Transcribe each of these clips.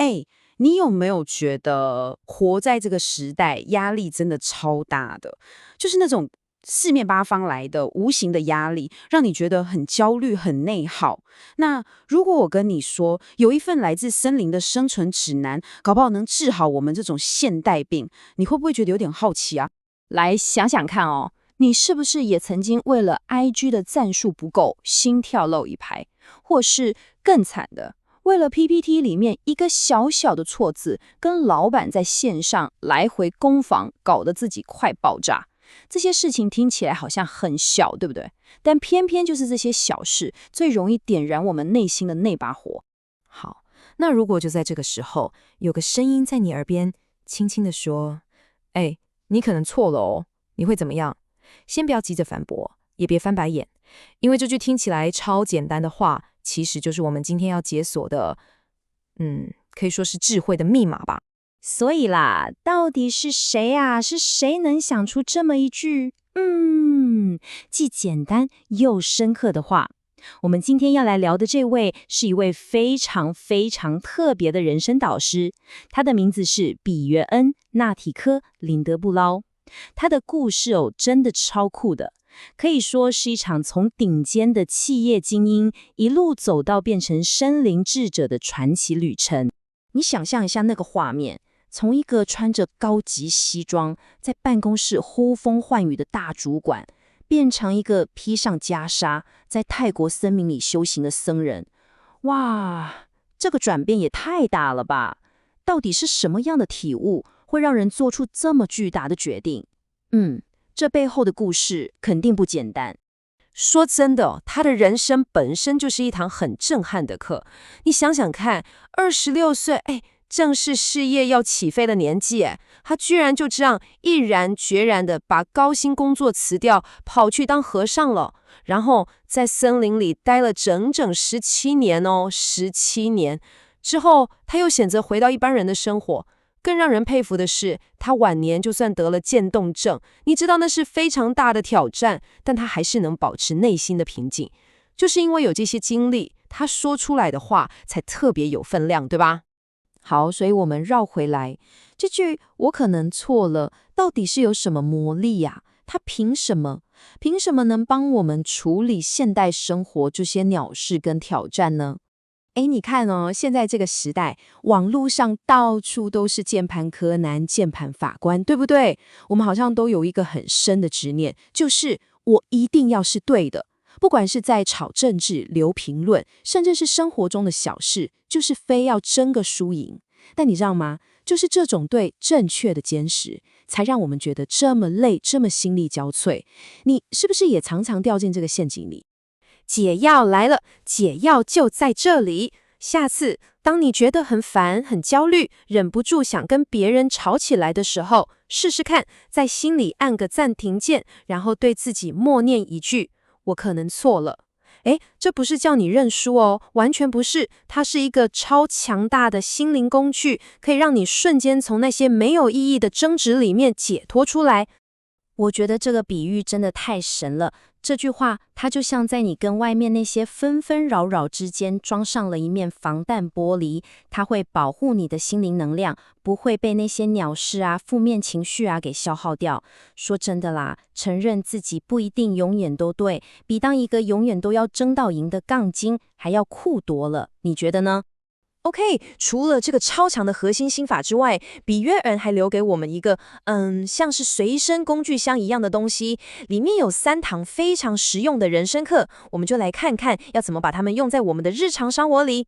哎，你有没有觉得活在这个时代，压力真的超大的？就是那种四面八方来的无形的压力，让你觉得很焦虑、很内耗。那如果我跟你说，有一份来自森林的生存指南，搞不好能治好我们这种现代病，你会不会觉得有点好奇啊？来想想看哦，你是不是也曾经为了 IG 的赞数不够，心跳漏一拍，或是更惨的，为了 PPT 里面一个小小的错字，跟老板在线上来回攻防，搞得自己快爆炸。这些事情听起来好像很小，对不对？但偏偏就是这些小事，最容易点燃我们内心的那把火。好，那如果就在这个时候，有个声音在你耳边轻轻地说：“哎，你可能错了哦。”你会怎么样？先不要急着反驳，也别翻白眼，因为这句听起来超简单的话，其实就是我们今天要解锁的，可以说是智慧的密码吧。所以啦，到底是谁啊？是谁能想出这么一句，既简单又深刻的话？我们今天要来聊的这位，是一位非常非常特别的人生导师，他的名字是比约恩·纳提科·林德布劳。他的故事真的超酷的，可以说是一场从顶尖的企业精英一路走到变成森林智者的传奇旅程。你想象一下那个画面，从一个穿着高级西装，在办公室呼风唤雨的大主管，变成一个披上袈裟，在泰国森林里修行的僧人。哇，这个转变也太大了吧！到底是什么样的体悟，会让人做出这么巨大的决定？这背后的故事肯定不简单。说真的，他的人生本身就是一堂很震撼的课。你想想看，26岁，正是事业要起飞的年纪，他居然就这样毅然决然的把高薪工作辞掉，跑去当和尚了，然后在森林里待了整整17年哦，17年之后，他又选择回到一般人的生活。更让人佩服的是，他晚年就算得了渐冻症，你知道那是非常大的挑战，但他还是能保持内心的平静。就是因为有这些经历，他说出来的话才特别有分量，对吧？好，所以我们绕回来，这句"我可能错了"，到底是有什么魔力呀？它凭什么？凭什么能帮我们处理现代生活这些鸟事跟挑战呢？你看哦，现在这个时代，网络上到处都是键盘柯南、键盘法官，对不对？我们好像都有一个很深的执念，就是我一定要是对的。不管是在炒政治、留评论，甚至是生活中的小事，就是非要争个输赢。但你知道吗？就是这种对正确的坚持，才让我们觉得这么累，这么心力交瘁。你是不是也常常掉进这个陷阱里？解药来了，解药就在这里。下次当你觉得很烦、很焦虑，忍不住想跟别人吵起来的时候，试试看，在心里按个暂停键，然后对自己默念一句：我可能错了。这不是叫你认输哦，完全不是，它是一个超强大的心灵工具，可以让你瞬间从那些没有意义的争执里面解脱出来。我觉得这个比喻真的太神了。这句话，它就像在你跟外面那些纷纷扰扰之间装上了一面防弹玻璃，它会保护你的心灵能量，不会被那些鸟事啊、负面情绪啊给消耗掉。说真的啦，承认自己不一定永远都对，比当一个永远都要争到赢的杠精还要酷多了。你觉得呢？OK，除了这个超强的核心心法之外，比约尔还留给我们一个，像是随身工具箱一样的东西，里面有3堂非常实用的人生课，我们就来看看要怎么把它们用在我们的日常生活里。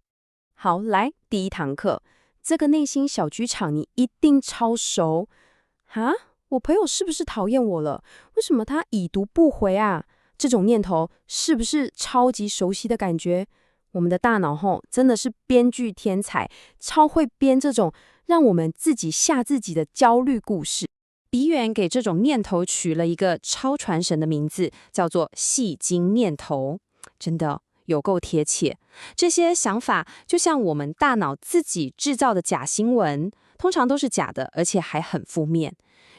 好，来，第一堂课，这个内心小剧场你一定超熟。我朋友是不是讨厌我了？为什么他已读不回啊？这种念头是不是超级熟悉的感觉？我们的大脑真的是编剧天才，超会编这种让我们自己吓自己的焦虑故事。鼻源给这种念头取了一个超传神的名字，叫做戏精念头，真的有够贴切。这些想法就像我们大脑自己制造的假新闻，通常都是假的，而且还很负面。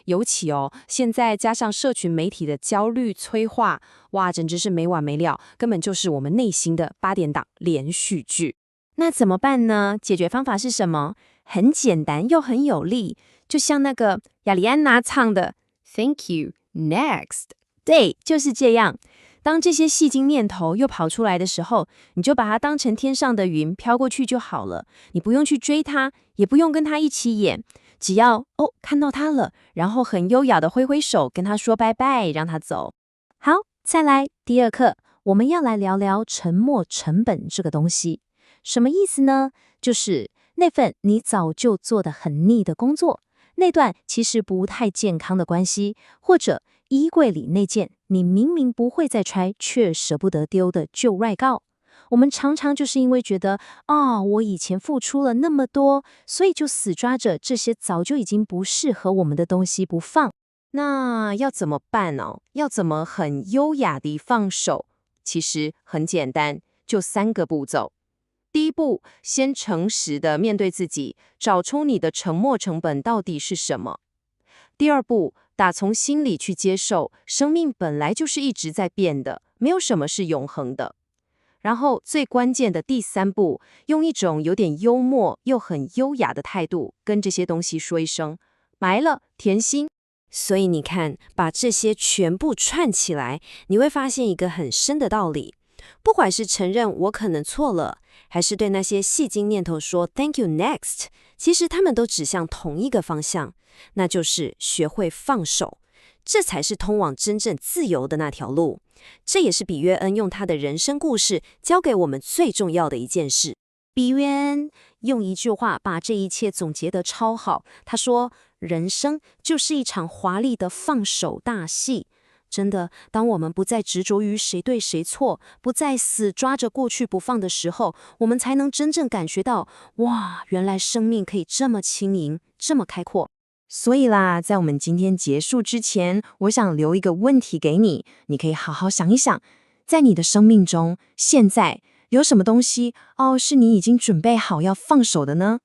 尤其现在加上社群媒体的焦虑催化，哇，简直是没完没了，根本就是我们内心的8点档连续剧。那怎么办呢？解决方法是什么？很简单又很有力，就像那个雅丽安娜唱的 Thank you, next。 对，就是这样。当这些戏精念头又跑出来的时候，你就把它当成天上的云飘过去就好了。你不用去追它，也不用跟它一起演，只要看到它了，然后很优雅的挥挥手跟它说拜拜，让它走。好，再来第二课，我们要来聊聊沉没成本这个东西。什么意思呢？就是那份你早就做得很腻的工作，那段其实不太健康的关系，或者衣柜里那件你明明不会再穿却舍不得丢的旧外套。我们常常就是因为觉得我以前付出了那么多，所以就死抓着这些早就已经不适合我们的东西不放。那要怎么办呢？要怎么很优雅地放手？其实很简单，就3个步骤。第一步，先诚实地面对自己，找出你的沉没成本到底是什么。第二步，打从心里去接受，生命本来就是一直在变的，没有什么是永恒的。然后最关键的第3步，用一种有点幽默又很优雅的态度，跟这些东西说一声埋了，甜心。所以你看，把这些全部串起来，你会发现一个很深的道理。不管是承认我可能错了，还是对那些戏精念头说 Thank you, next， 其实他们都指向同一个方向，那就是学会放手。这才是通往真正自由的那条路。这也是比约恩用他的人生故事教给我们最重要的一件事。比约恩用一句话把这一切总结得超好，他说，人生就是一场华丽的放手大戏。真的，当我们不再执着于谁对谁错，不再死抓着过去不放的时候，我们才能真正感觉到，哇，原来生命可以这么轻盈，这么开阔。所以啦，在我们今天结束之前，我想留一个问题给你，你可以好好想一想，在你的生命中，现在有什么东西是你已经准备好要放手的呢？